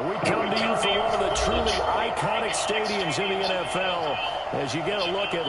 And we come to you from one of the truly iconic stadiums in the NFL as you get a look at...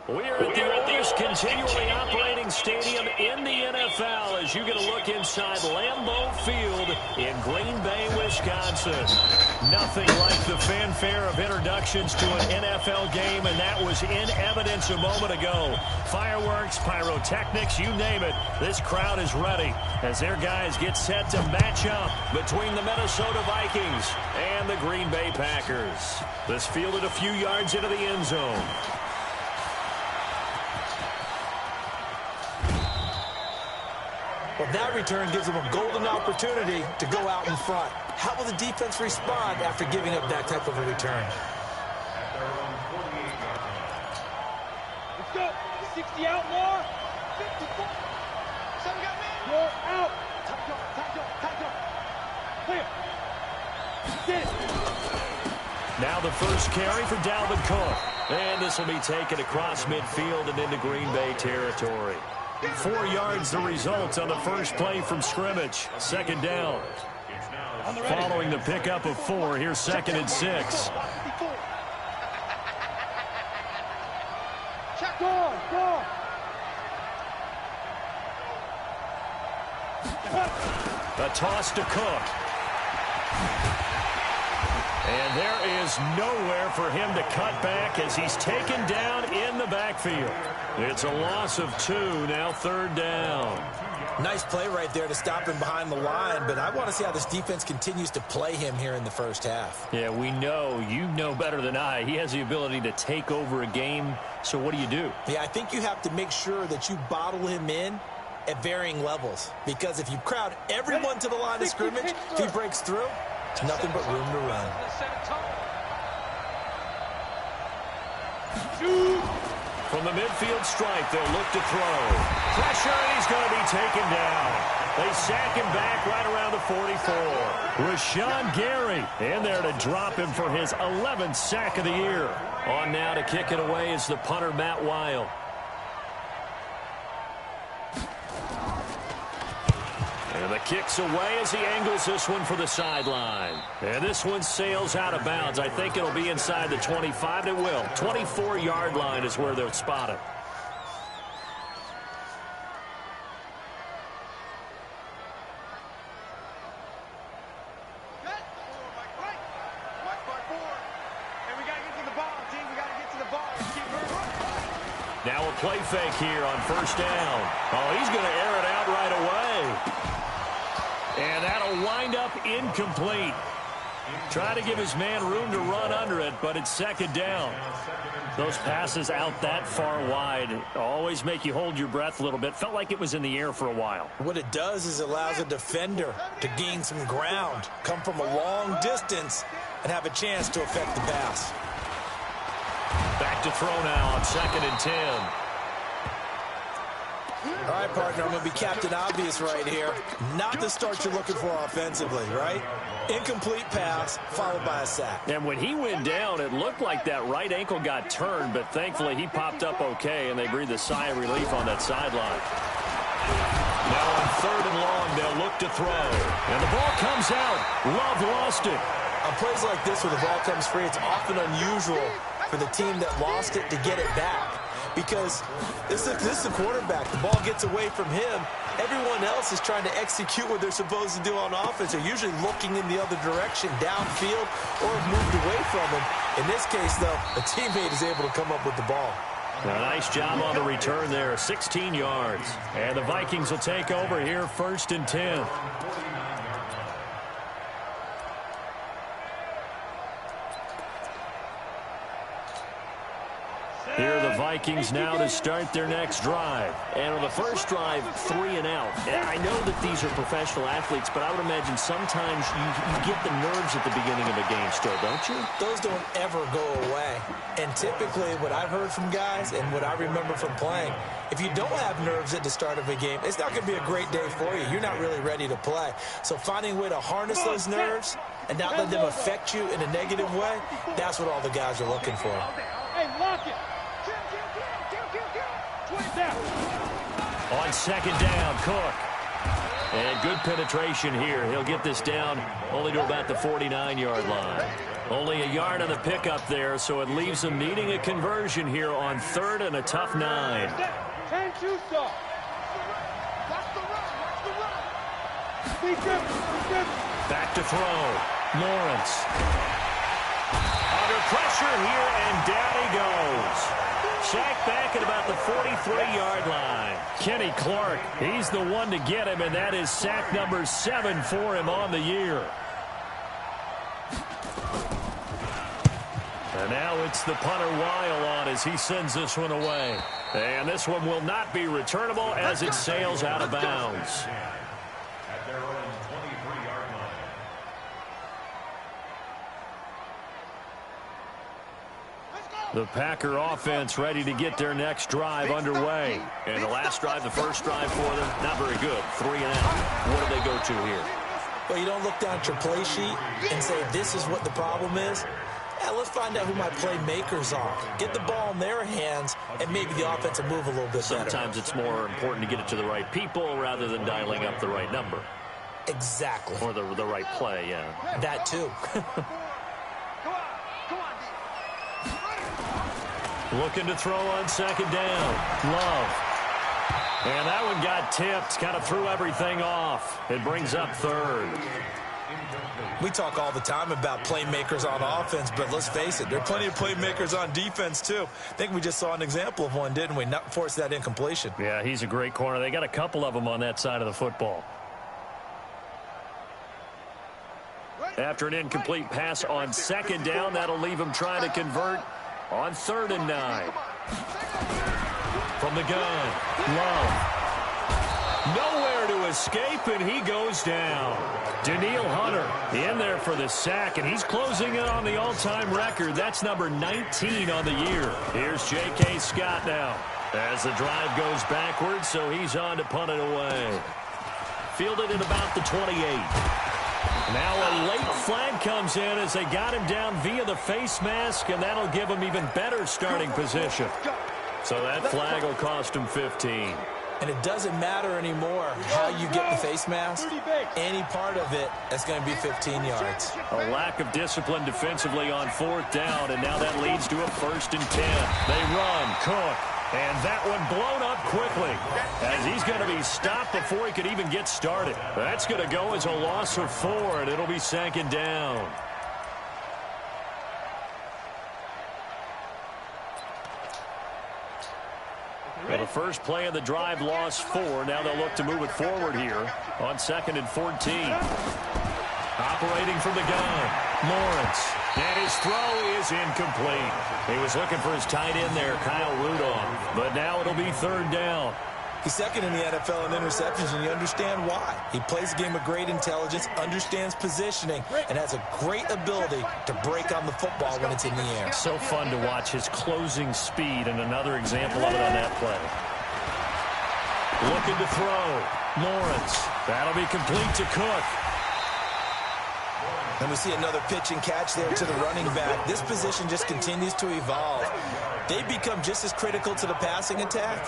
We are at the oldest continually operating stadium in the NFL as you get a look inside Lambeau Field in Green Bay, Wisconsin. Nothing like the fanfare of introductions to an NFL game, and that was in evidence a moment ago. Fireworks, pyrotechnics, you name it. This crowd is ready as their guys get set to match up between the Minnesota Vikings and the Green Bay Packers. This fielded a few yards into the end zone. Well, that return gives them a golden opportunity to go out in front. How will the defense respond after giving up that type of a return? Let's go. 60 out more. 54. Seven got me. You're out. Tight up. Clear. Get it. Now the first carry for Dalvin Cook. And this will be taken across midfield and into Green Bay territory. 4 yards the result on the first play from scrimmage. Second down. Following the pickup of 4, here's 2nd and 6. Go. A toss to Cook. And there is nowhere for him to cut back as he's taken down in the backfield. It's a loss of 2, now 3rd down. Nice play right there to stop him behind the line, but I want to see how this defense continues to play him here in the first half. Yeah, we know. You know better than I. He has the ability to take over a game, so what do you do? Yeah, I think you have to make sure that you bottle him in at varying levels, because if you crowd everyone to the line of scrimmage, if he breaks through, it's nothing but room to run. From the midfield stripe, they'll look to throw. Pressure, and he's going to be taken down. They sack him back right around the 44. Rashawn Gary in there to drop him for his 11th sack of the year. On now to kick it away is the punter, Matt Weil. And the kick's away as he angles this one for the sideline. And this one sails out of bounds. I think it'll be inside the 25. It will. 24-yard line is where they'll spot it. Now a play fake here on first down. Oh, he's going to air it out right away. And that'll wind up incomplete. Try to give his man room to run under it, but it's 2nd down. Those passes out that far wide always make you hold your breath a little bit. Felt like it was in the air for a while. What it does is it allows a defender to gain some ground, come from a long distance, and have a chance to affect the pass. Back to throw now on 2nd and 10. All right, partner, I'm going to be Captain Obvious right here. Not the start you're looking for offensively, right? Incomplete pass, followed by a sack. And when he went down, it looked like that right ankle got turned, but thankfully he popped up okay, and they breathed a sigh of relief on that sideline. Now on 3rd and long, they'll look to throw. And the ball comes out. Love lost it. On plays like this where the ball comes free, it's often unusual for the team that lost it to get it back. Because this is a quarterback. The ball gets away from him. Everyone else is trying to execute what they're supposed to do on offense. They're usually looking in the other direction, downfield, or have moved away from him. In this case, though, a teammate is able to come up with the ball. A nice job on the return there, 16 yards. And the Vikings will take over here, 1st and 10. Here are the Vikings now to start their next drive. And on the first drive, 3 and out. And I know that these are professional athletes, but I would imagine sometimes you get the nerves at the beginning of a game still, don't you? Those don't ever go away. And typically what I've heard from guys and what I remember from playing, if you don't have nerves at the start of a game, it's not going to be a great day for you. You're not really ready to play. So finding a way to harness those nerves and not let them affect you in a negative way, that's what all the guys are looking for. Hey, lock it. On 2nd down, Cook. And good penetration here. He'll get this down only to about the 49-yard line. Only a yard on the pickup there, so it leaves them needing a conversion here on 3rd and a tough 9. 10-2 stop. Back to throw. Lawrence. Under pressure here, and down he goes. Sacked back at about the 43-yard line. Kenny Clark, he's the one to get him, and that is sack number 7 for him on the year. And now it's the punter Weil on as he sends this one away. And this one will not be returnable as it sails out of bounds. The Packer offense ready to get their next drive underway. And the last drive, the first drive for them, not very good. 3 and out. What do they go to here? Well, you don't look down at your play sheet and say, this is what the problem is. Yeah, let's find out who my playmakers are. Get the ball in their hands, and maybe the offense will move a little bit better. Sometimes it's more important to get it to the right people rather than dialing up the right number. Exactly. Or the right play, yeah. That, too. Looking to throw on 2nd down. Love. And that one got tipped. Kind of threw everything off. It brings up 3rd. We talk all the time about playmakers on offense, but let's face it, there are plenty of playmakers on defense, too. I think we just saw an example of one, didn't we? Not force that incompletion. Yeah, he's a great corner. They got a couple of them on that side of the football. After an incomplete pass on 2nd down, that'll leave him trying to convert on 3rd and 9. From the gun, Love. Nowhere to escape, and he goes down. Daniil Hunter in there for the sack, and he's closing in on the all-time record. That's number 19 on the year. Here's J.K. Scott now as the drive goes backwards, so he's on to punt it away. Fielded at about the 28. Now a late flag comes in as they got him down via the face mask, and that'll give him even better starting position. So that flag will cost him 15. And it doesn't matter anymore how you get the face mask. Any part of it, that's going to be 15 yards. A lack of discipline defensively on 4th down, and now that leads to a 1st and 10. They run, Cook, and that one blown up quickly as he's going to be stopped before he could even get started. That's going to go as a loss of 4, and it'll be 2nd down. Well, the first play of the drive lost 4. Now they'll look to move it forward here on 2nd and 14. Operating from the gun, Lawrence. And his throw is incomplete. He was looking for his tight end there, Kyle Rudolph. But now it'll be 3rd down. He's 2nd in the NFL in interceptions, and you understand why. He plays a game with great intelligence, understands positioning, and has a great ability to break on the football when it's in the air. So fun to watch his closing speed, and another example of it on that play. Looking to throw. Lawrence. That'll be complete to Cook. And we see another pitch and catch there to the running back. This position just continues to evolve. They become just as critical to the passing attack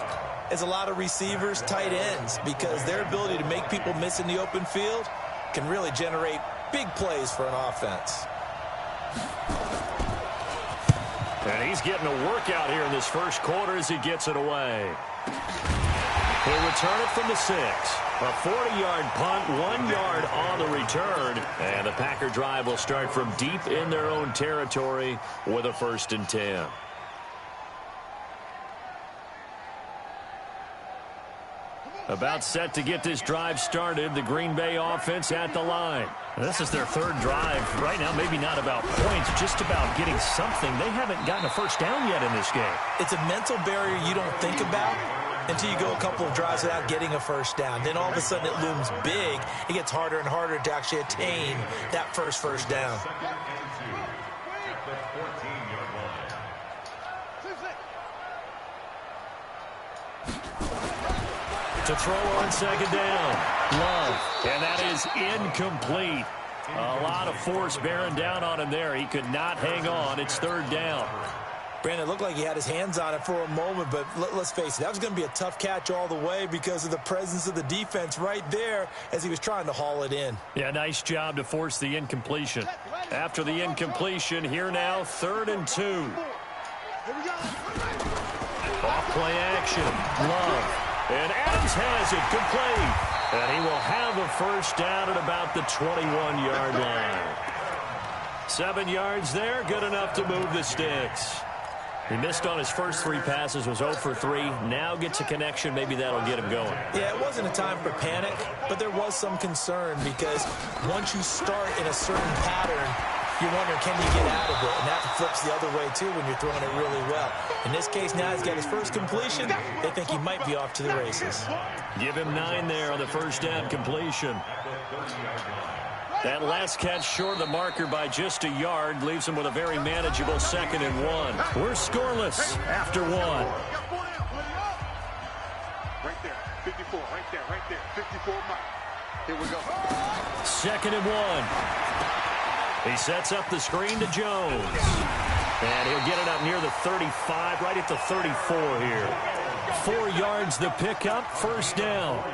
as a lot of receivers, tight ends, because their ability to make people miss in the open field can really generate big plays for an offense. And he's getting a workout here in this first quarter as he gets it away. He'll return it from the 6. A 40-yard punt, 1 yard on the return. And the Packer drive will start from deep in their own territory with a 1st and 10. About set to get this drive started, the Green Bay offense at the line. This is their 3rd drive. Right now, maybe not about points, just about getting something. They haven't gotten a first down yet in this game. It's a mental barrier you don't think about until you go a couple of drives without getting a first down. Then all of a sudden it looms big. It gets harder and harder to actually attain that first down. To throw on 2nd down. Love. And that is incomplete. A lot of force bearing down on him there. He could not hang on. It's 3rd down. Brandon, it looked like he had his hands on it for a moment, but let's face it, that was going to be a tough catch all the way because of the presence of the defense right there as he was trying to haul it in. Yeah, nice job to force the incompletion. After the incompletion, here now, 3rd and 2. Off play action. Love. And Adams has it complete. And he will have a first down at about the 21-yard line. 7 yards there, good enough to move the sticks. He missed on his first 3 passes, was 0 for 3. Now gets a connection. Maybe that'll get him going. Yeah, it wasn't a time for panic, but there was some concern because once you start in a certain pattern, you wonder, can you get out of it? And that flips the other way, too, when you're throwing it really well. In this case, now he's got his first completion. They think he might be off to the races. Give him 9 there on the first down completion. That last catch short of the marker by just a yard leaves him with a very manageable 2nd and 1. We're scoreless after 1. Right there, 54, right there, 54 miles. Here we go. 2nd and 1. He sets up the screen to Jones. And he'll get it up near the 35, right at the 34 here. 4 yards the pickup, first down.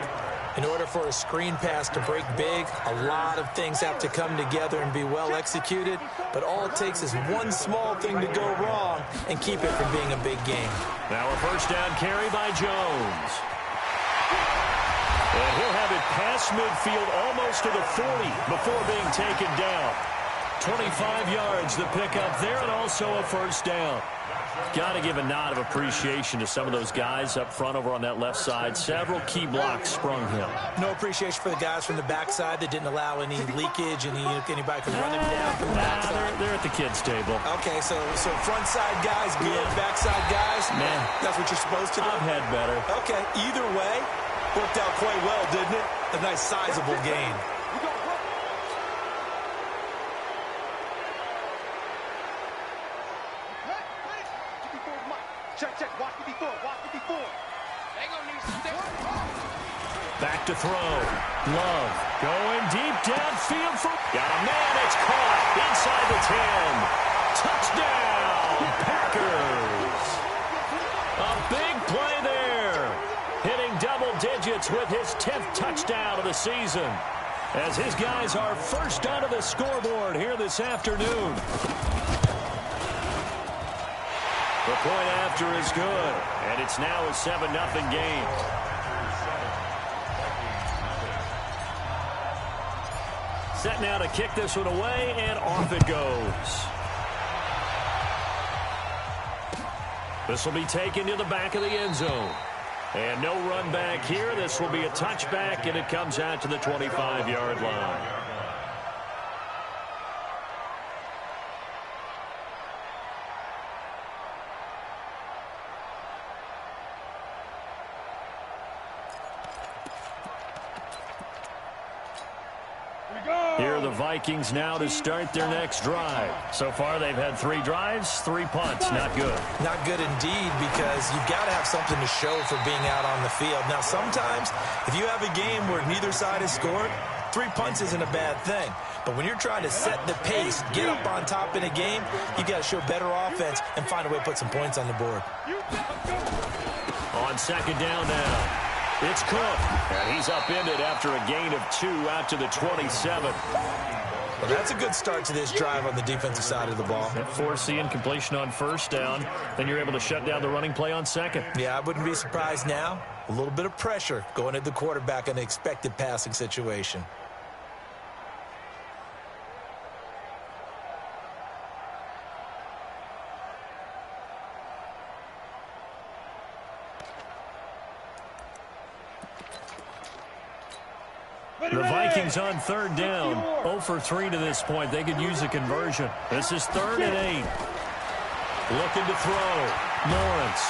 In order for a screen pass to break big, a lot of things have to come together and be well executed. But all it takes is one small thing to go wrong and keep it from being a big game. Now a first down carry by Jones. And he'll have it past midfield almost to the 40 before being taken down. 25 yards the pickup there and also a first down. Got to give a nod of appreciation to some of those guys up front over on that left side. Several key blocks sprung him. No appreciation for the guys from the backside that didn't allow any leakage and anybody could run him down from the backside. They're at the kids' table. Okay, so front side guys good, backside guys, man, that's what you're supposed to do. I've had better. Okay, either way, worked out quite well, didn't it? A nice sizable gain. Check, watch it before. They gonna need some step. Back to throw. Love going deep downfield for... Got a man, it's caught inside the 10. Touchdown, Packers. A big play there. Hitting double digits with his 10th touchdown of the season. As his guys are first onto the scoreboard here this afternoon. The point after is good, and it's now a 7-0 game. Set now to kick this one away, and off it goes. This will be taken to the back of the end zone. And no run back here. This will be a touchback, and it comes out to the 25-yard line. Here are the Vikings now to start their next drive. So far, they've had 3 drives, 3 punts. Not good. Not good indeed, because you've got to have something to show for being out on the field. Now, sometimes, if you have a game where neither side has scored, 3 punts isn't a bad thing. But when you're trying to set the pace, get up on top in a game, you got to show better offense and find a way to put some points on the board. On second down now, it's Cook. And he's upended after a gain of 2 out to the 27. Well, that's a good start to this drive on the defensive side of the ball. That forcing incompletion on first down. Then you're able to shut down the running play on second. Yeah, I wouldn't be surprised now. A little bit of pressure going at the quarterback in the expected passing situation. The Vikings on third down, 0 for 3 to this point. They could use a conversion. This is 3rd and 8. Looking to throw. Lawrence.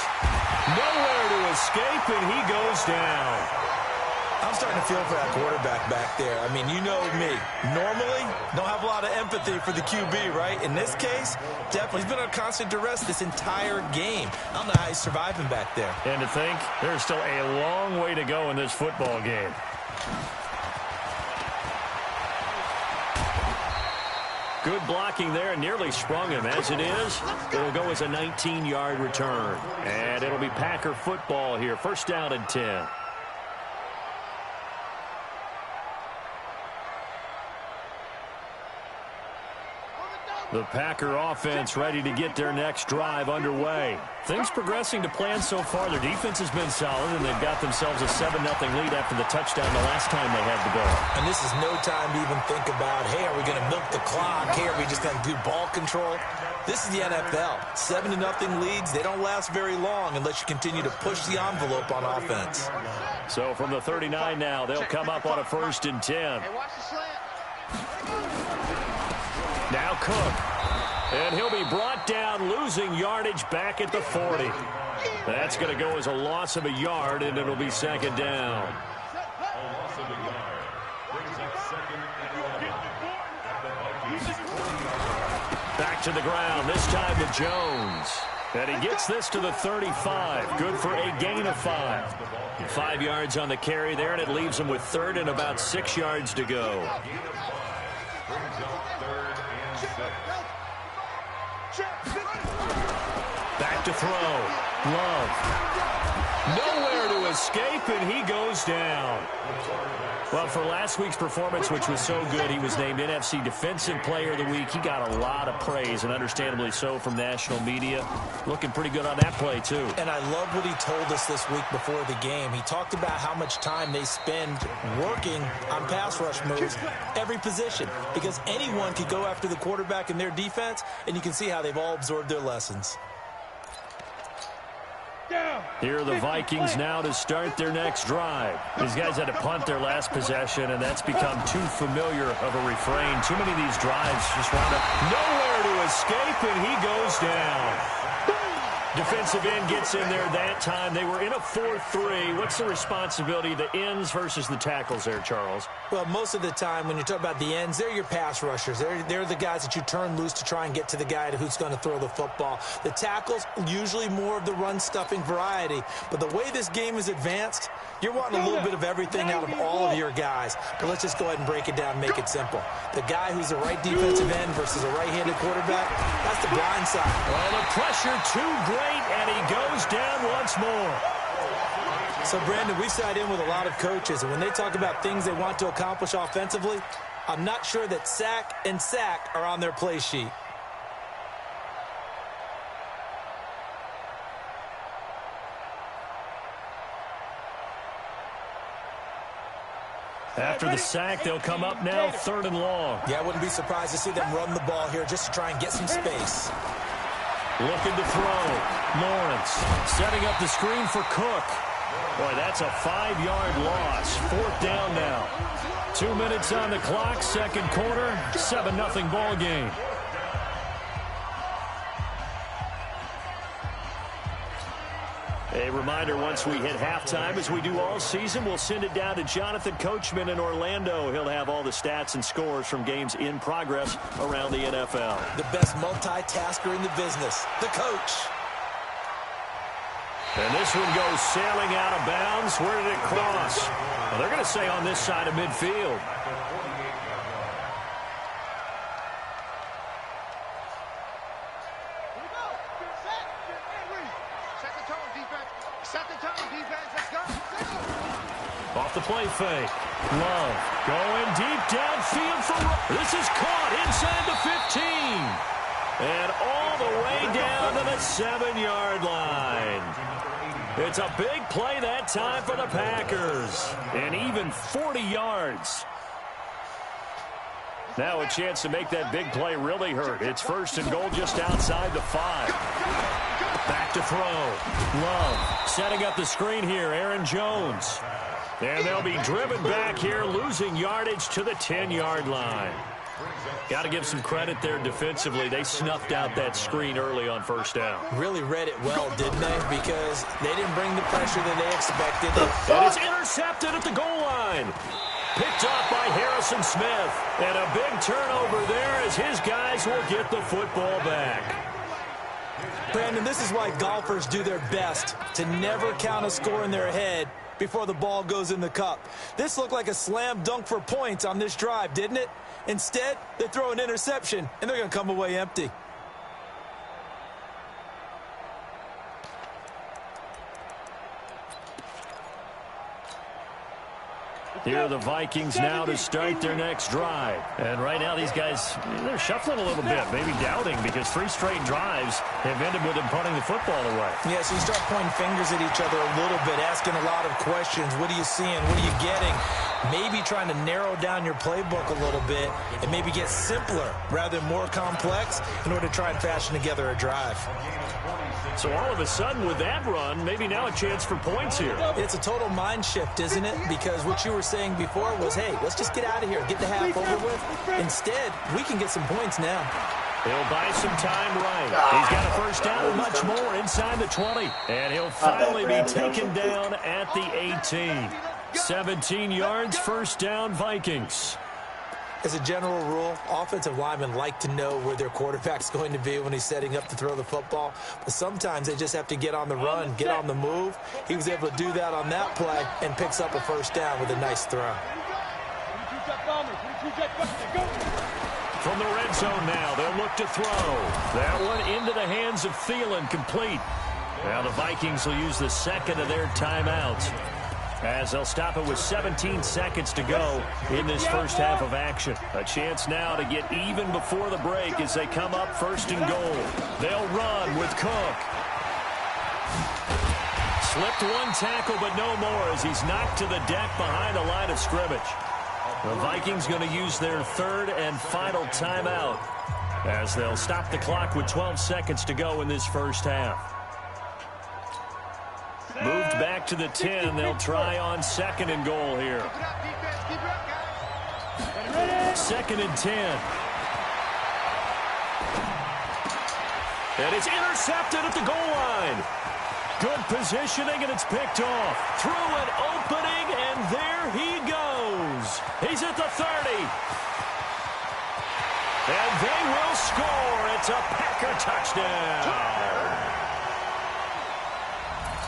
Nowhere to escape, and he goes down. I'm starting to feel for that quarterback back there. I mean, you know me. Normally, don't have a lot of empathy for the QB, right? In this case, definitely. He's been on constant duress this entire game. I don't know how he's surviving back there. And to think, there's still a long way to go in this football game. Good blocking there, and nearly sprung him. As it is, it'll go as a 19-yard return. And it'll be Packer football here. First down and 10. The Packer offense ready to get their next drive underway. Things progressing to plan so far. Their defense has been solid, and they've got themselves a 7-0 lead after the touchdown the last time they had the ball. And this is no time to even think about, hey, are we going to milk the clock? Hey, are we just going to do ball control? This is the NFL. 7-0 leads, they don't last very long unless you continue to push the envelope on offense. So from the 39 now, they'll come up on a 1st and 10. Hey, watch the slant. Now Cook. And he'll be brought down, losing yardage back at the 40. That's going to go as a loss of a yard, and it'll be 2nd down. Back to the ground, this time to Jones. And he gets this to the 35. Good for a gain of 5. 5 yards on the carry there, and it leaves him with 3rd and about 6 yards to go. Back to throw. Love. Nowhere to escape, and he goes down. Well, for last week's performance, which was so good, he was named NFC Defensive Player of the Week. He got a lot of praise, and understandably so, from national media. Looking pretty good on that play, too. And I love what he told us this week before the game. He talked about how much time they spend working on pass rush moves, every position, because anyone could go after the quarterback in their defense, and you can see how they've all absorbed their lessons. Here are the Vikings now to start their next drive. These guys had to punt their last possession, and that's become too familiar of a refrain. Too many of these drives just wound up nowhere to escape, and he goes down. Defensive end gets in there that time. They were in a 4-3. What's the responsibility of the ends versus the tackles there, Charles? Well, most of the time when you talk about the ends, they're your pass rushers. They're the guys that you turn loose to try and get to the guy who's going to throw the football. The tackles, usually more of the run-stuffing variety. But the way this game is advanced, you're wanting a little bit of everything out of all of your guys. But let's just go ahead and break it down and make it simple. The guy who's the right defensive end versus a right-handed quarterback, that's the blind side. Well, the pressure too great, and he goes down once more. So, Brandon, we've sat in with a lot of coaches, and when they talk about things they want to accomplish offensively, I'm not sure that sack and sack are on their play sheet. After the sack, they'll come up now 3rd and long. Yeah, I wouldn't be surprised to see them run the ball here just to try and get some space. Looking to throw. Lawrence setting up the screen for Cook. Boy, that's a 5-yard loss. 4th down now. 2 minutes on the clock, 2nd quarter, 7-0 ball game. A reminder, once we hit halftime, as we do all season, we'll send it down to Jonathan Coachman in Orlando. He'll have all the stats and scores from games in progress around the NFL. The best multitasker in the business, the coach. And this one goes sailing out of bounds. Where did it cross? Well, they're going to say on this side of midfield. Off the play fake. Love going deep downfield for... This is caught inside the 15. And all the way down to the 7-yard line. It's a big play that time for the Packers. And even 40 yards. Now a chance to make that big play really hurt. It's 1st and goal just outside the 5. Back to throw. Love setting up the screen here. Aaron Jones. And they'll be driven back here, losing yardage to the 10-yard line. Got to give some credit there defensively. They snuffed out that screen early on 1st down. Really read it well, didn't they? Because they didn't bring the pressure that they expected. It is intercepted at the goal line. Picked off by Harrison Smith. And a big turnover there as his guys will get the football back. Brandon, this is why golfers do their best to never count a score in their head before the ball goes in the cup. This looked like a slam dunk for points on this drive, didn't it? Instead, they throw an interception, and they're going to come away empty. Here are the Vikings now to start their next drive. And right now these guys, they're shuffling a little bit, maybe doubting, because 3 straight drives have ended with them punting the football away. Yeah, so you start pointing fingers at each other a little bit, asking a lot of questions. What are you seeing? What are you getting? Maybe trying to narrow down your playbook a little bit and maybe get simpler rather than more complex in order to try and fashion together a drive. So all of a sudden with that run, maybe now a chance for points here. It's a total mind shift, isn't it? Because what you were saying before was, hey, let's just get out of here, get the half over with. Instead, we can get some points now. He'll buy some time right. He's got a 1st down and much more inside the 20. And he'll finally be taken down at the 18. 17 yards, 1st down, Vikings. As a general rule, offensive linemen like to know where their quarterback's going to be when he's setting up to throw the football. But sometimes they just have to get on the run, get on the move. He was able to do that on that play and picks up a 1st down with a nice throw. From the red zone now, they'll look to throw. That one into the hands of Thielen, complete. Now the Vikings will use the 2nd of their timeouts, as they'll stop it with 17 seconds to go in this 1st half of action. A chance now to get even before the break as they come up 1st and goal. They'll run with Cook. Slipped 1 tackle, but no more as he's knocked to the deck behind the line of scrimmage. The Vikings going to use their 3rd and final timeout as they'll stop the clock with 12 seconds to go in this 1st half. Moved back to the 10. They'll try on 2nd and goal here. 2nd and 10. And it's intercepted at the goal line. Good positioning, and it's picked off. Through an opening, and there he goes. He's at the 30. And they will score. It's a Packer touchdown.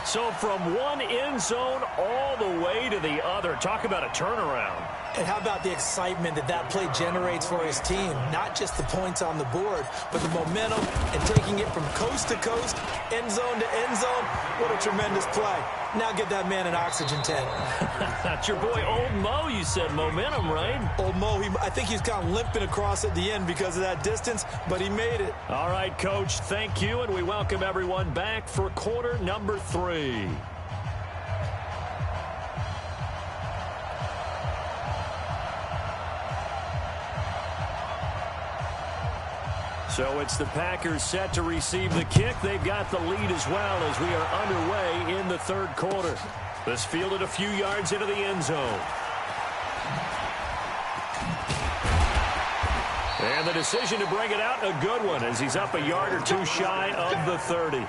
So from one end zone all the way to the other. Talk about a turnaround. And how about the excitement that that play generates for his team? Not just the points on the board, but the momentum and taking it from coast to coast, end zone to end zone. What a tremendous play. Now get that man an oxygen tent. That's your boy Old Mo, you said. Momentum, right? Old Mo, I think he's kind of limping across at the end because of that distance, but he made it. All right, Coach, thank you, and we welcome everyone back for quarter number 3. So it's the Packers set to receive the kick. They've got the lead as well as we are underway in the 3rd quarter. This fielded a few yards into the end zone. And the decision to bring it out, a good one, as he's up a yard or two shy of the 30.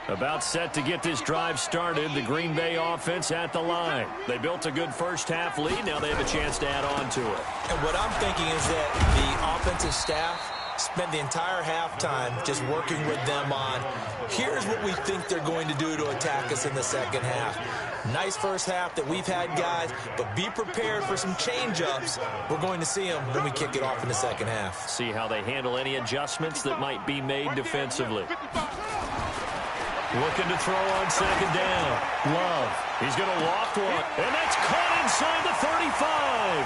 About set to get this drive started. The Green Bay offense at the line. They built a good first-half lead. Now they have a chance to add on to it. And what I'm thinking is that the offensive staff spent the entire halftime just working with them on, here's what we think they're going to do to attack us in the second half. Nice first half that we've had, guys, but be prepared for some change-ups. We're going to see them when we kick it off in the second half. See how they handle any adjustments that might be made defensively. Looking to throw on second down. Love. He's going to loft one. And that's caught inside the 35.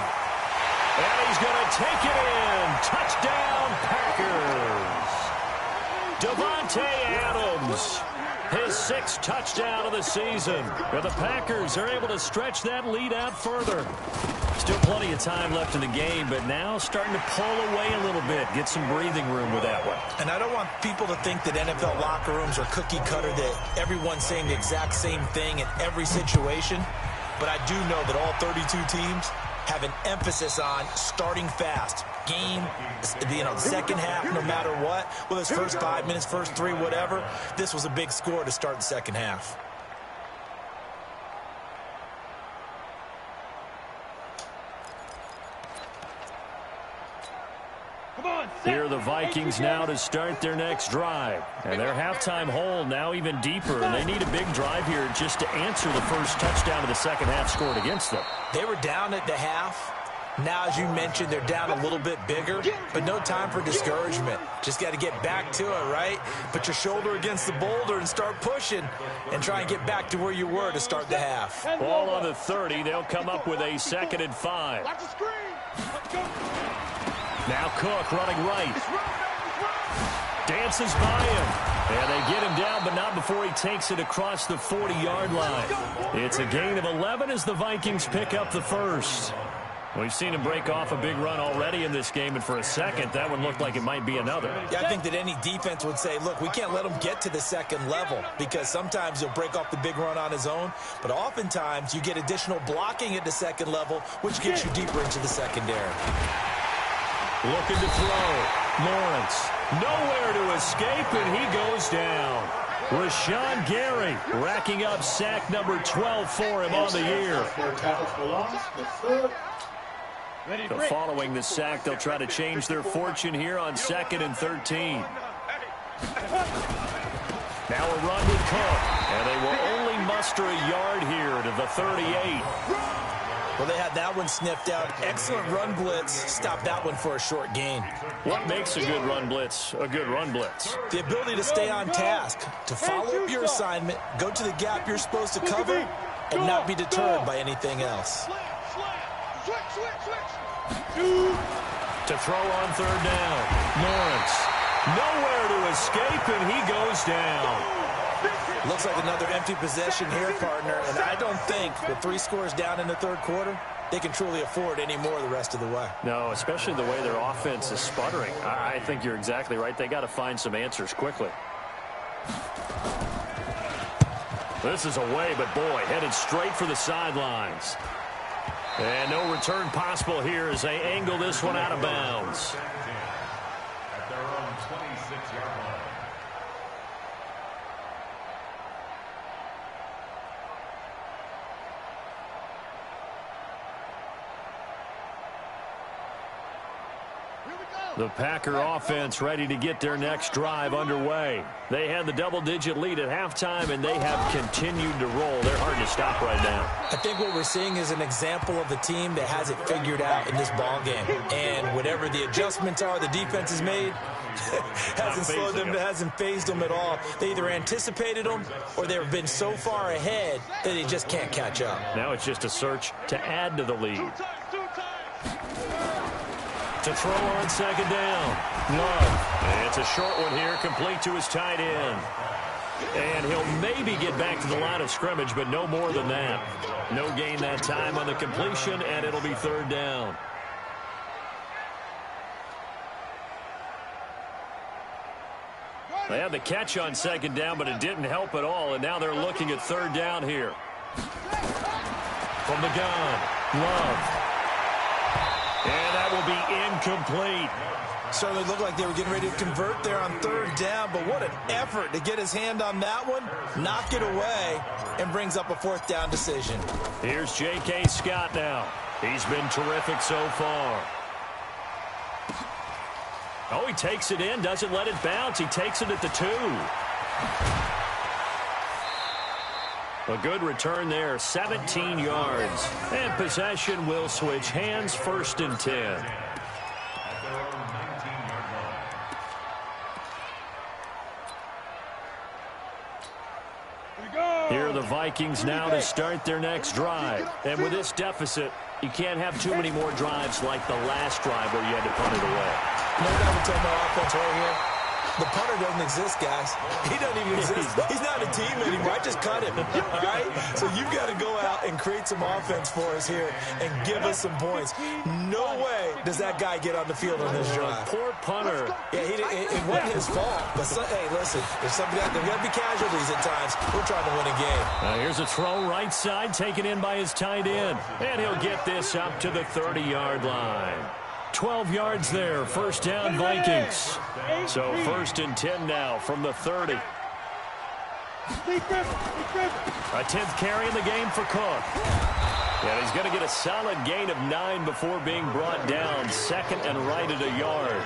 And he's going to take it in. Touchdown, Packers. Davante Adams. His 6th touchdown of the season. And the Packers are able to stretch that lead out further. Still plenty of time left in the game, but now starting to pull away a little bit. Get some breathing room with that one. And I don't want people to think that NFL locker rooms are cookie cutter, that everyone's saying the exact same thing in every situation. But I do know that all 32 teams have an emphasis on starting fast. Game, the second half, no matter what. Whether it's first 5 minutes, first 3, whatever. This was a big score to start the second half. Here are the Vikings now to start their next drive. And their halftime hole now even deeper. And they need a big drive here just to answer the first touchdown of the second half scored against them. They were down at the half. Now, as you mentioned, they're down a little bit bigger, but no time for discouragement. Just got to get back to it, right? Put your shoulder against the boulder and start pushing and try and get back to where you were to start the half. Ball on the 30. They'll come up with a 2nd and 5. Now Cook running right. Dances by him. And they get him down, but not before he takes it across the 40-yard line. It's a gain of 11 as the Vikings pick up the first. We've seen him break off a big run already in this game, and for a second, that one looked like it might be another. Yeah, I think that any defense would say, look, we can't let him get to the second level, because sometimes he'll break off the big run on his own, but oftentimes you get additional blocking at the second level, which gets you deeper into the secondary. Looking to throw. Lawrence. Nowhere to escape, and he goes down. Rashawn Gary racking up sack number 12 for him on the year. So following the sack, they'll try to change their fortune here on 2nd and 13. Now a run with Cook, and they will only muster a yard here to the 38. Well, they had that one sniffed out. Excellent run blitz. Stop that one for a short gain. What makes a good run blitz a good run blitz? The ability to stay on task, to follow your assignment, go to the gap you're supposed to cover, and not be deterred by anything else. To throw on 3rd down. Lawrence. Nowhere to escape, and he goes down. Looks like another empty possession here, partner, and I don't think with 3 scores down in the 3rd quarter, they can truly afford any more the rest of the way. No, especially the way their offense is sputtering. I think you're exactly right. They got to find some answers quickly. This is away, but boy, headed straight for the sidelines. And no return possible here as they angle this one out of bounds. At their own 26-yard line. The Packer offense ready to get their next drive underway. They had the double-digit lead at halftime, and they have continued to roll. They're hard to stop right now. I think what we're seeing is an example of a team that has it figured out in this ball game. And whatever the adjustments are the defense has made, hasn't slowed them, hasn't phased them at all. They either anticipated them or they've been so far ahead that they just can't catch up. Now it's just a search to add to the lead. To throw on 2nd down. Love. It's a short one here, complete to his tight end. And he'll maybe get back to the line of scrimmage, but no more than that. No gain that time on the completion, and it'll be 3rd down. They had the catch on 2nd down, but it didn't help at all, and now they're looking at 3rd down here. From the gun, Love. And that will be incomplete. Certainly looked like they were getting ready to convert there on third down, but what an effort to get his hand on that one, knock it away, and brings up a fourth down decision. Here's J.K. Scott now. He's been terrific so far. Oh, he takes it in, doesn't let it bounce. He takes it at the 2. A good return there, 17 yards. And possession will switch hands, 1st and 10. Here are the Vikings now to start their next drive. And with this deficit, you can't have too many more drives like the last drive where you had to punt it away. You know what I would tell my offense right here? The punter doesn't exist, guys. He doesn't even exist. He's not a team anymore. I just cut him, all right? So you've got to go out and create some offense for us here and give us some points. No way does that guy get on the field on this drive. Poor punter. Yeah, it wasn't his fault. But, hey, listen, there's got to be casualties at times. We're trying to win a game. Here's a throw right side, taken in by his tight end. And he'll get this up to the 30-yard line. 12 yards there, 1st down Vikings. So 1st and 10 now from the 30. A 10th carry in the game for Cook. And he's going to get a solid gain of 9 before being brought down. 2nd and right at a yard.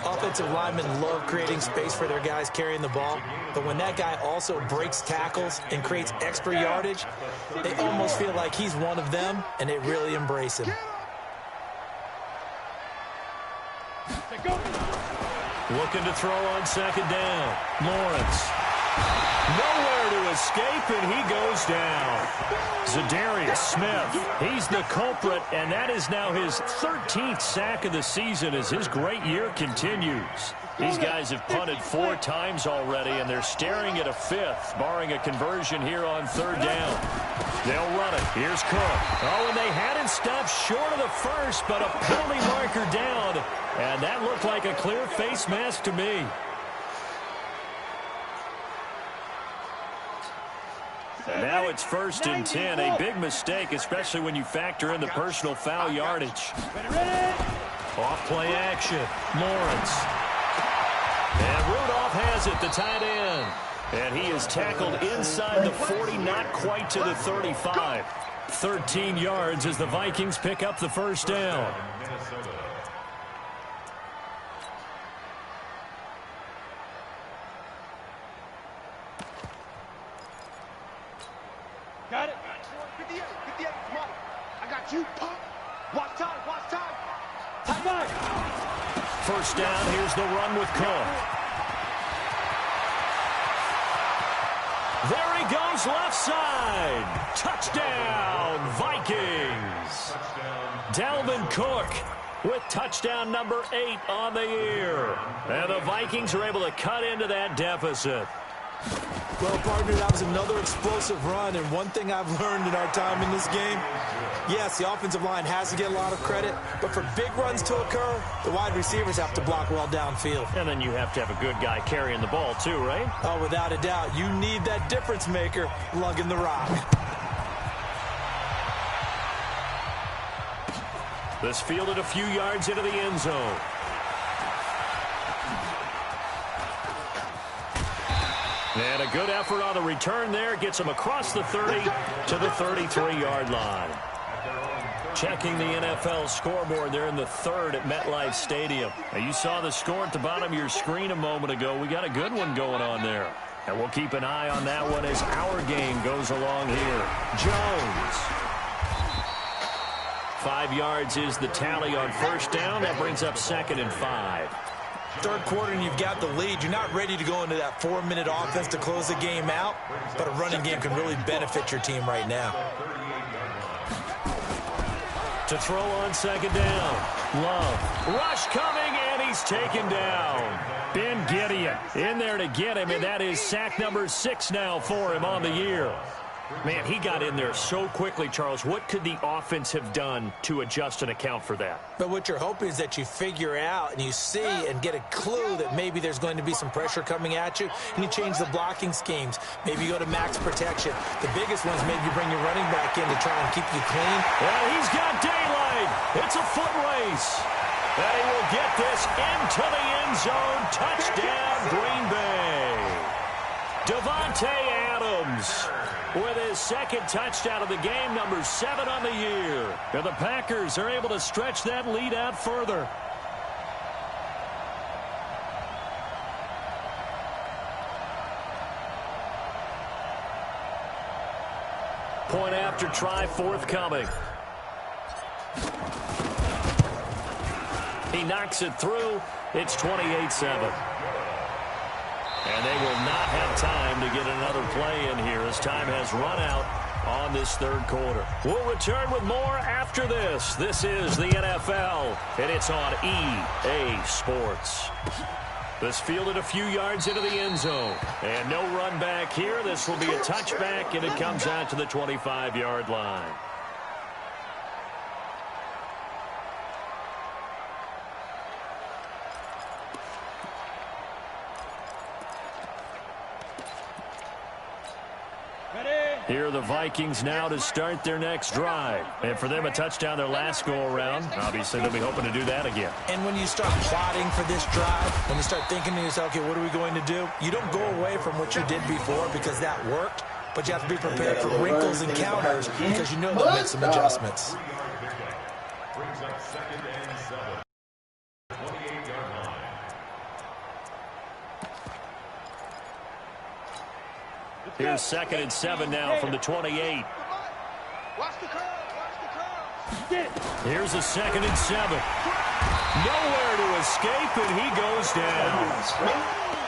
Offensive linemen love creating space for their guys carrying the ball, but when that guy also breaks tackles and creates extra yardage, they almost feel like he's one of them, and they really embrace him. Looking to throw on 2nd down. Lawrence. Nowhere to escape, and he goes down. Zadarius Smith, he's the culprit, and that is now his 13th sack of the season as his great year continues. These guys have punted 4 times already, and they're staring at a 5th, barring a conversion here on 3rd down. They'll run it. Here's Cook. Oh, and they had it stopped short of the 1st, but a penalty marker down, and that looked like a clear face mask to me. And now it's 1st and 10. A big mistake, especially when you factor in the personal foul yardage. Off play action. Lawrence. And Rudolph has it, the tight end. And he is tackled inside the 40, not quite to the 35. 13 yards as the Vikings pick up the 1st down. Got it. 58, 58, come on. I got you. Pump. Watch time, watch time. Time. 1st down, here's the run with Cook. There he goes, left side. Touchdown, Vikings. Dalvin Cook with touchdown number 8 on the year. And the Vikings are able to cut into that deficit. Well, partner, that was another explosive run, and one thing I've learned in our time in this game, yes, the offensive line has to get a lot of credit, but for big runs to occur, the wide receivers have to block well downfield. And then you have to have a good guy carrying the ball too, right? Oh, without a doubt. You need that difference maker lugging the rock. This fielded a few yards into the end zone. And a good effort on the return there. Gets him across the 30 to the 33-yard line. Checking the NFL scoreboard there in the 3rd at MetLife Stadium. Now, you saw the score at the bottom of your screen a moment ago. We got a good one going on there. And we'll keep an eye on that one as our game goes along here. Jones. 5 yards is the tally on 1st down. That brings up 2nd and 5. 3rd quarter and you've got the lead. You're not ready to go into that 4-minute offense to close the game out, but a running game can really benefit your team right now. To throw on 2nd down. Love. Rush coming, and he's taken down. Ben Gideon in there to get him, and that is sack number 6 now for him on the year. Man, he got in there so quickly, Charles. What could the offense have done to adjust and account for that? But what you're hoping is that you figure out and you see and get a clue that maybe there's going to be some pressure coming at you, and you change the blocking schemes. Maybe you go to max protection. The biggest ones, maybe you bring your running back in to try and keep you clean. Well, he's got daylight. It's a foot race. And he will get this into the end zone. Touchdown, Green Bay. Davante Adams with his second touchdown of the game, number 7 on the year. And the Packers are able to stretch that lead out further. Point after try forthcoming. He knocks it through. It's 28-7. And they will not have time to get another play in here as time has run out on this third quarter. We'll return with more after this. This is the NFL, and it's on EA Sports. This fielded a few yards into the end zone. And no run back here. This will be a touchback, and it comes out to the 25-yard line. Here are the Vikings now to start their next drive. And for them, a touchdown their last go-around. Obviously, they'll be hoping to do that again. And when you start plotting for this drive, when you start thinking to yourself, okay, what are we going to do? You don't go away from what you did before because that worked, but you have to be prepared for wrinkles and counters because you know they'll make some adjustments. Brings up 2nd and 7. 28-yard line. Here's 2nd and 7 now from the 28. Watch the curve. Watch the curve. Here's a 2nd and 7. Nowhere to escape, and he goes down.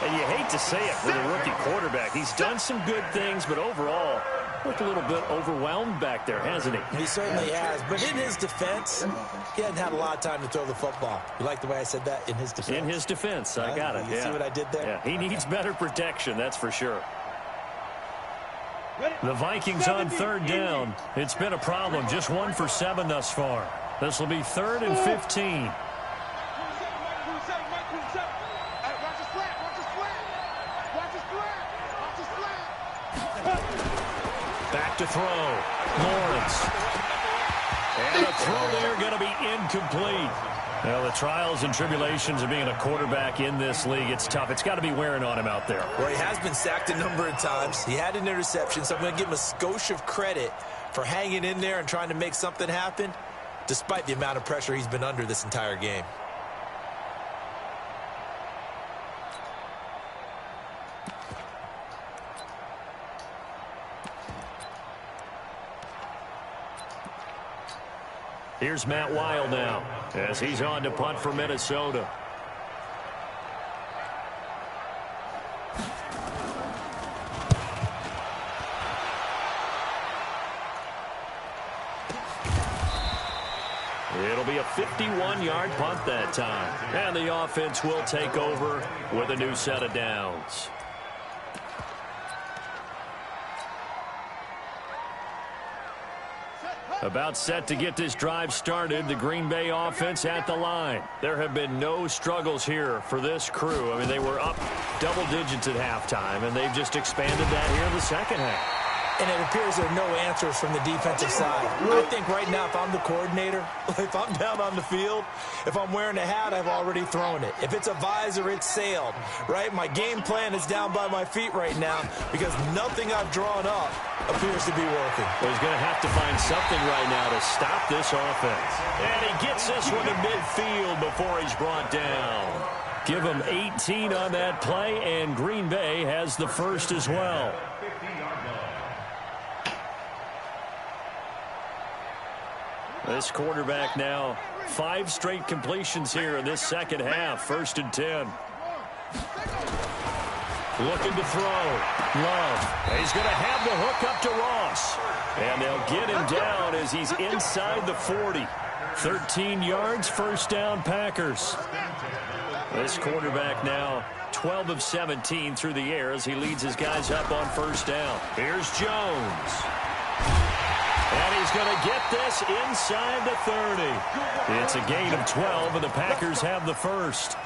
And you hate to say it with a rookie quarterback. He's done some good things, but overall, looked a little bit overwhelmed back there, hasn't he? He certainly has. But in his defense, he hasn't had a lot of time to throw the football. You like the way I said that? In his defense? In his defense. I got it. You see what I did there? Yeah, he needs better protection, that's for sure. The Vikings on 3rd down. It's been a problem. Just 1 for 7 thus far. This will be 3rd and 15. Back to throw. Lawrence. And a throw there going to be incomplete. Well, the trials and tribulations of being a quarterback in this league, it's tough. It's got to be wearing on him out there. Well, he has been sacked a number of times. He had an interception, so I'm going to give him a skosh of credit for hanging in there and trying to make something happen, despite the amount of pressure he's been under this entire game. Here's Matt Weil now as he's on to punt for Minnesota. It'll be a 51-yard punt that time. And the offense will take over with a new set of downs. About set to get this drive started, the Green Bay offense at the line. There have been no struggles here for this crew. I mean, they were up double digits at halftime, and they've just expanded that here in the second half. And it appears there are no answers from the defensive side. I think right now, if I'm the coordinator, if I'm down on the field, if I'm wearing a hat, I've already thrown it. If it's a visor, it's sailed, right? My game plan is down by my feet right now because nothing I've drawn up appears to be working. Well, he's going to have to find something right now to stop this offense. And he gets this one to midfield before he's brought down. Give him 18 on that play, and Green Bay has the first as well. This quarterback now 5 straight completions here in this second half. 1st and 10. Looking to throw. Love. He's going to have the hook up to Ross. And they'll get him down as he's inside the 40. 13 yards, 1st down, Packers. This quarterback now 12 of 17 through the air as he leads his guys up on 1st down. Here's Jones. And he's going to get this inside the 30. It's a gain of 12, and the Packers have the first.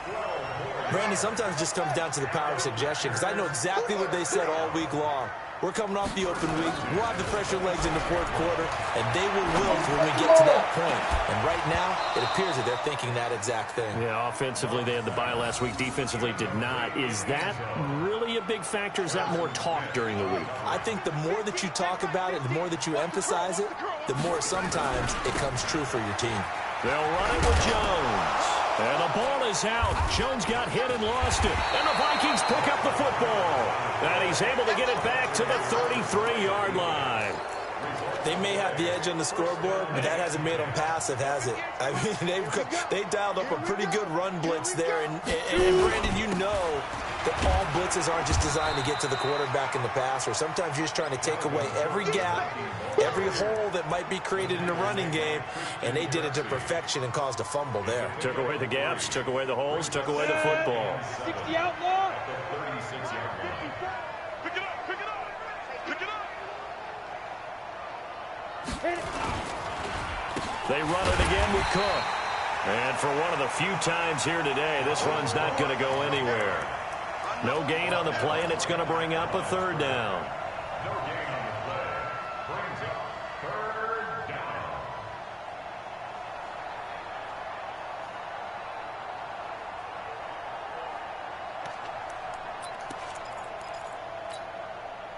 Brandon, sometimes it just comes down to the power of suggestion because I know exactly what they said all week long. We're coming off the open week. We'll have the fresher legs in the fourth quarter, and they will wilt when we get to that point. And right now, it appears that they're thinking that exact thing. Yeah, offensively, they had the bye last week. Defensively, did not. Is that really a big factor? Is that more talk during the week? I think the more that you talk about it, the more that you emphasize it, the more sometimes it comes true for your team. They'll run it with Jones. And the ball is out. Jones got hit and lost it. And the Vikings pick up the football. And he's able to get it back to the 33-yard line. They may have the edge on the scoreboard, but that hasn't made them passive, has it? I mean, they dialed up a pretty good run blitz there. And Brandon, you know that all blitzes aren't just designed to get to the quarterback in the passer. Sometimes you're just trying to take away every gap, every hole that might be created in the running game, and they did it to perfection and caused a fumble there. Took away the gaps, took away the holes, took away the football. 60 outlaw. 36-yard line. Pick it up, pick it up, pick it up. They run it again with Cook. And for one of the few times here today, this run's not going to go anywhere. No gain on the play, and it's going to bring up a third down. No gain on the play. Brings up third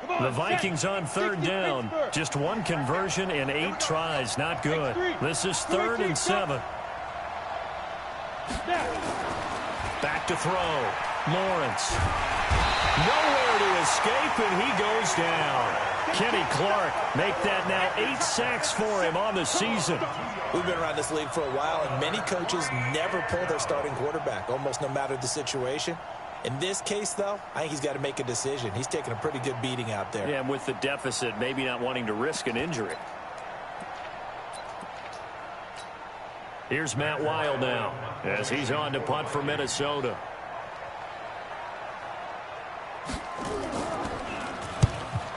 down. The Vikings on third down. Just one conversion in 8 tries. Not good. This is 3rd and 7. Back to throw. Lawrence. Nowhere to escape, and he goes down. Kenny Clark make that now 8 sacks for him on the season. We've been around this league for a while, and many coaches never pull their starting quarterback, almost no matter the situation. In this case, though, I think he's got to make a decision. He's taking a pretty good beating out there. Yeah, and with the deficit, maybe not wanting to risk an injury. Here's Matt Weil now as he's on to punt for Minnesota.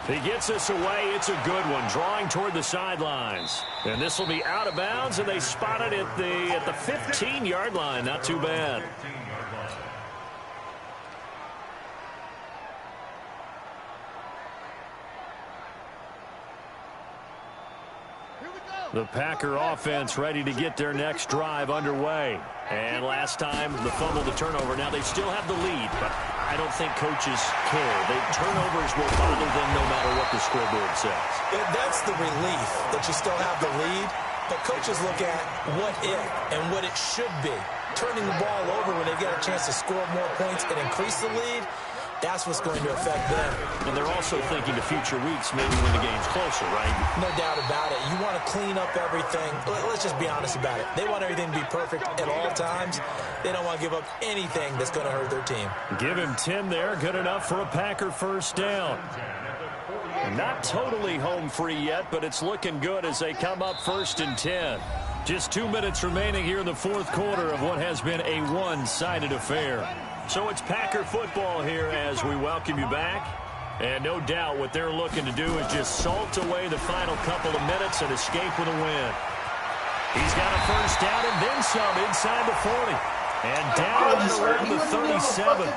He gets us away. It's a good one, drawing toward the sidelines. And this will be out of bounds, and they spot it at the 15-yard line. Not too bad. The Packer offense ready to get their next drive underway. And last time, the fumble, the turnover. Now they still have the lead, but I don't think coaches care. The turnovers will bother them no matter what the scoreboard says. That's the relief that you still have the lead. But coaches look at what if and what it should be. Turning the ball over when they get a chance to score more points and increase the lead, that's what's going to affect them. And they're also thinking to future weeks, maybe when the game's closer, right? No doubt about it. You want to clean up everything. Let's just be honest about it. They want everything to be perfect at all times. They don't want to give up anything that's going to hurt their team. Give him 10 there. Good enough for a Packer first down. Not totally home free yet, but it's looking good as they come up 1st and 10. Just 2 minutes remaining here in the fourth quarter of what has been a one-sided affair. So it's Packer football here as we welcome you back. And no doubt what they're looking to do is just salt away the final couple of minutes and escape with a win. He's got a first down and then some inside the 40. And down around the 37.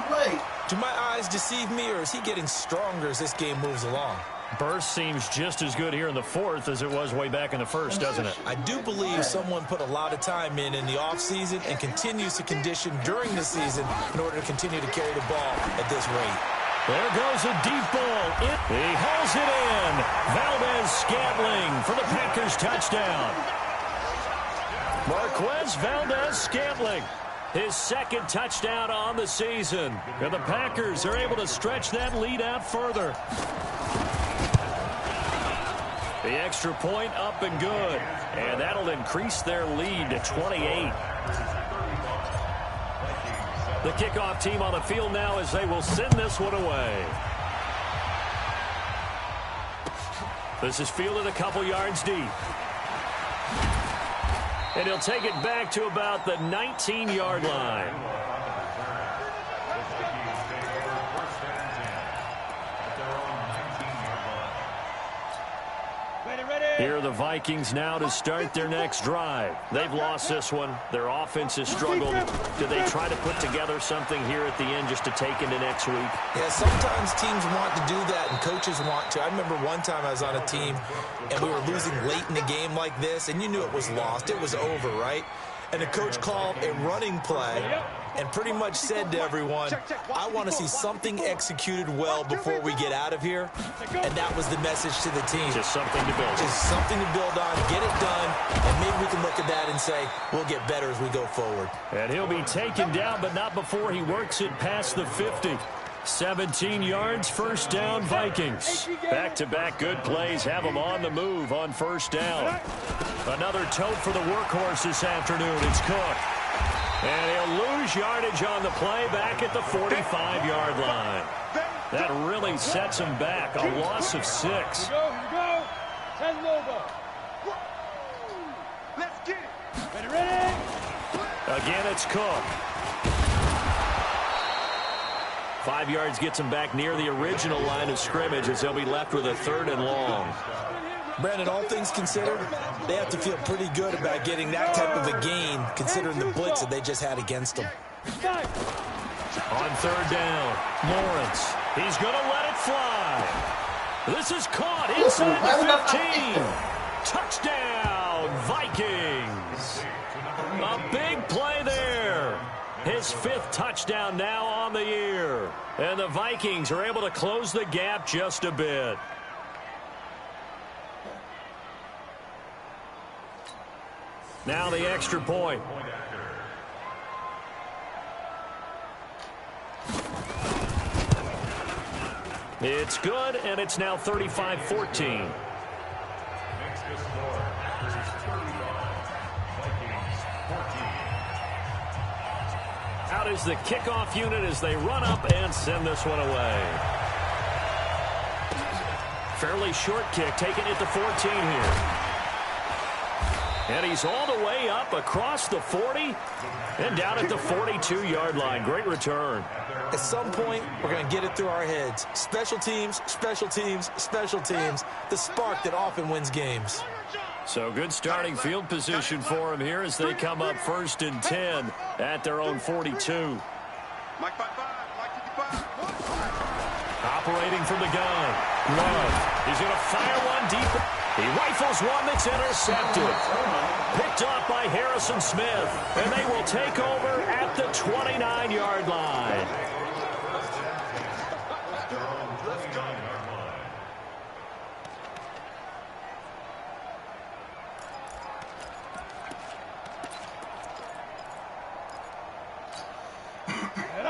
Do my eyes deceive me, or is he getting stronger as this game moves along? Burst seems just as good here in the fourth as it was way back in the first, doesn't it? I do believe someone put a lot of time in the offseason and continues to condition during the season in order to continue to carry the ball at this rate. There goes a deep ball. He hauls it in. Valdez-Scantling for the Packers touchdown. Marquez Valdez-Scantling, his second touchdown on the season. And the Packers are able to stretch that lead out further. The extra point up and good. And that'll increase their lead to 28. The kickoff team on the field now as they will send this one away. This is fielded a couple yards deep. And he'll take it back to about the 19-yard line. Ready, ready. Here are the Vikings now to start their next drive. They've lost this one. Their offense has struggled. Do they try to put together something here at the end just to take into next week? Yeah, sometimes teams want to do that and coaches want to. I remember one time I was on a team and we were losing late in the game like this, and you knew it was lost. It was over, right? And the coach called a running play and pretty much said to everyone, I want to see something executed well before we get out of here. And that was the message to the team. Just something to build. Just something to build on, get it done, and maybe we can look at that and say, we'll get better as we go forward. And he'll be taken down, but not before he works it past the 50. 17 yards, first down, Vikings. Back-to-back good plays have them on the move on first down. Another tote for the workhorse this afternoon. It's Cook. And he'll lose yardage on the play back at the 45-yard line. That really sets him back. A loss of 6. Here we go. 10 logo. Let's get it. Ready? Again, it's Cook. 5 yards gets him back near the original line of scrimmage as they'll be left with a 3rd and long. Brandon, all things considered, they have to feel pretty good about getting that type of a gain considering the blitz that they just had against them. On 3rd down, Lawrence. He's going to let it fly. This is caught inside the 15. Touchdown, Vikings. A big play there. His 5th touchdown now on the year. And the Vikings are able to close the gap just a bit. Now the extra point. It's good, and it's now 35-14. Out is the kickoff unit as they run up and send this one away. Fairly short kick, taken at the 14 here. And he's all the way up across the 40 and down at the 42-yard line. Great return. At some point, we're going to get it through our heads. Special teams, special teams, special teams. The spark that often wins games. So good starting field position for him here as they come up 1st and 10 at their own 42. Operating from the gun. Love. He's going to fire one deep. He rifles one that's intercepted. Picked off by Harrison Smith. And they will take over at the 29-yard line.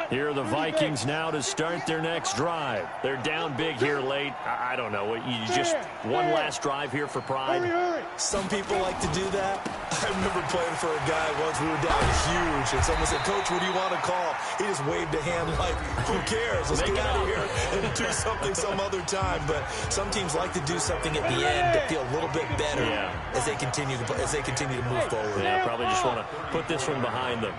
Here are the Vikings now to start their next drive. They're down big here late. I don't know. You just one last drive here for pride? Some people like to do that. I remember playing for a guy once. We were down huge, and someone said, Coach, what do you want to call? He just waved a hand like, who cares? Let's get out of here and do something some other time. But some teams like to do something at the end to feel a little bit better as they continue to move forward. Yeah, probably just want to put this one behind them.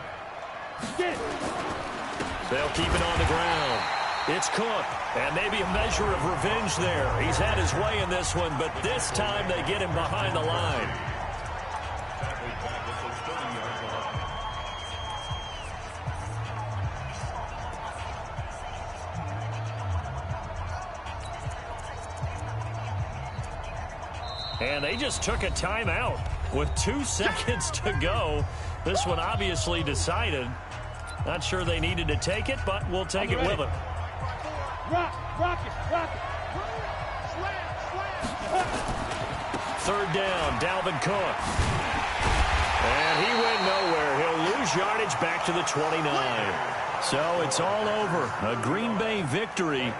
They'll keep it on the ground. It's Cook, and maybe a measure of revenge there. He's had his way in this one, but this time they get him behind the line. And they just took a timeout with 2 seconds to go. This one obviously decided. Not sure they needed to take it, but we'll take it with them. Rock it. 3rd down, Dalvin Cook. And he went nowhere. He'll lose yardage back to the 29. So it's all over. A Green Bay victory.